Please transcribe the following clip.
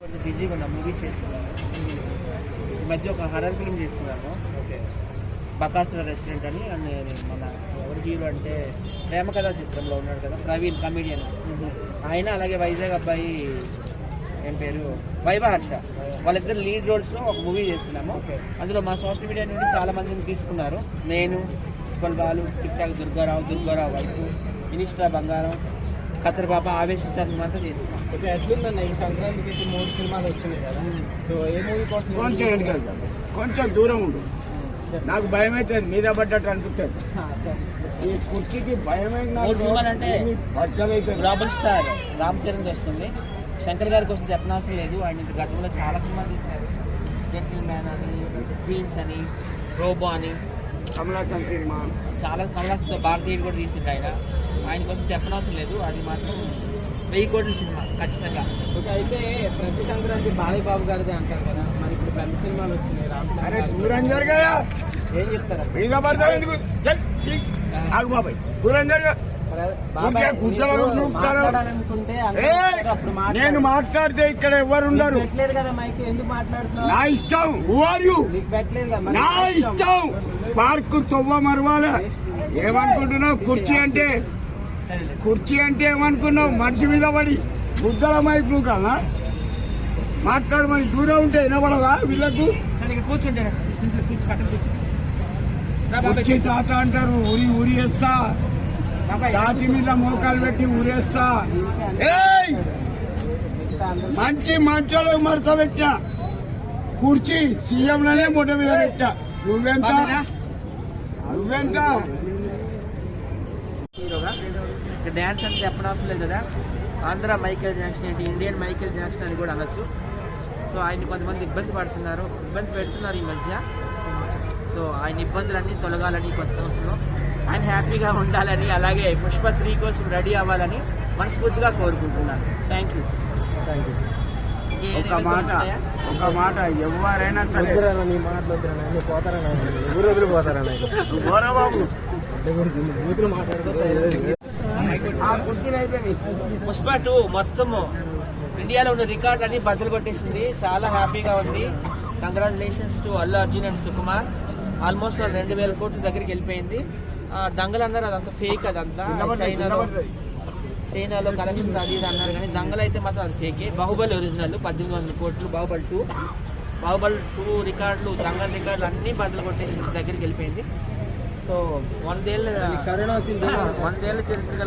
కొంచెం బిజీగా ఉన్నా, మూవీస్ చేస్తున్నాను. ఈ మధ్య ఒక హర్రర్ ఫిల్మ్ చేస్తున్నాను. ఓకే, బకాసుర రెస్టారెంట్ అని. మన ఎవరు హీరో అంటే ప్రేమ కథా చిత్రంలో ఉన్నాడు కదా, ప్రవీణ్ కమెడియన్ ఆయన, అలాగే వైజాగ్ అబ్బాయి ఏం పేరు వైభహర్ష, వాళ్ళిద్దరు లీడ్ రోల్స్లో ఒక మూవీ చేస్తున్నాము. అందులో మా సోషల్ మీడియా నుండి చాలా మందిని తీసుకున్నారు. నేను, ఉప్పల్ బాలు, టిక్ టాక్ దుర్గారావు వైపు, ఇనిస్టా బంగారం, ఖతర్ బాబా, ఆవేశించాలని అంతా చేస్తున్నాం. ఓకే, ఎట్లుందన్న ఈ సంక్రాంతికి 3 సినిమాలు వస్తున్నాయి కదా, సో ఏ మూవీ కోసం? కొంచెం దూరం ఉండు, నాకు భయం అవుతుంది, మీద పడ్డట్టు అనిపిస్తుంది. ఈ కుర్చీకి భయమైన 3 సినిమాలు అంటే పచ్చలైతే గ్లోబల్ స్టార్ రామ్ చరణ్ వస్తుంది. శంకర్ గారి కోసం చెప్పనవసరం లేదు, ఆయన గతంలో చాలా సినిమాలు తీశారు. జెంటిల్ మ్యాన్ అని, సీన్స్ అని, రోబో అని, కమలాసన్ సినిమా, చాలా కమలాసంతో భారతీయుడు కూడా తీసిండు ఆయన కోసం చెప్పనవసరం లేదు. అది మాత్రం 1000 కోట్ల సినిమా ఖచ్చితంగా. ఓకే, అయితే ప్రతి సంక్రాంతి బాలయ్యబాబు గారిదే అంటారు కదా, మరి ఇప్పుడు పెద్ద సినిమాలు వస్తున్నాయి. రామ్ చరణ్ దూరం జరగాయా, ఏం చెప్తారా? మీద పడతావు ఎందుకు? ఆగు బాబాయ్, దూరం జరగా. నేను మాట్లాడితే ఇక్కడ ఎవరు ఉండరు. కదా మైక్, ఎందుకు మాట్లాడుతున్నావు? నా ఇష్టం. నా ఇష్టం. పార్కు తొవ్వ మరవాల. ఏమనుకుంటున్నావు? కుర్చీ అంటే ఏమనుకున్నావు? మనిషి మీద పడి బుద్ధల మైక్ నువ్వు కదా మాట్లాడమని. దూరం ఉంటే వినపడదా వీళ్ళకు? కూర్చుంటే కుర్చీ తాత అంటారు. ఉరి వేస్తా, ఛాతి మీద మోకాలు పెట్టి ఊరేస్తా. ఏయ్, మంచోళ్ళు మడత పెట్టా, కుర్చీ సీఎంలోనే మొట్ట మీద పెట్టా. నువ్వెంత? హీరోగా డ్యాన్స్ అని చెప్పనవసరం లేదు కదా. ఆంధ్ర మైకేల్ జాక్సన్ ఏంటి, ఇండియన్ మైకేల్ జాక్సన్ అని కూడా అనొచ్చు. సో ఆయన కొంతమంది ఇబ్బంది పెడుతున్నారు ఈ మధ్య. సో ఆయన ఇబ్బందులన్నీ తొలగాలని, కొత్త సంవత్సరంలో ఆయన హ్యాపీగా ఉండాలని, అలాగే పుష్ప 3 కోసం రెడీ అవ్వాలని మనస్ఫూర్తిగా కోరుకుంటున్నాను. Thank you. ఒక మాట ఎవరైనా సరే పోతారా బాబు, పుష్ప 2 మొత్తము ఇండియాలో ఉన్న రికార్డులన్నీ బద్దలు కొట్టేసింది. చాలా హ్యాపీగా ఉంది. Congratulations to Allu Arjun and Sukumar. Almost 2000 కోట్ల దగ్గరికి వెళ్ళిపోయింది. దంగలు అన్నారు అదంతా ఫేక్, అదంతా చైనాలో కలెక్షన్స్ అది ఇది అన్నారు, కానీ దంగలు అయితే మాత్రం అది ఫేకే. బాహుబలి ఒరిజినల్ 1800 కోట్లు. బాహుబలి 2 రికార్డులు, దంగల్ రికార్డులు అన్నీ బద్దలు కొట్టేసి దగ్గరికి వెళ్ళిపోయింది. సో 100 ఏళ్ళ కరోనా వచ్చింది, 100 ఏళ్ళ చరిత్ర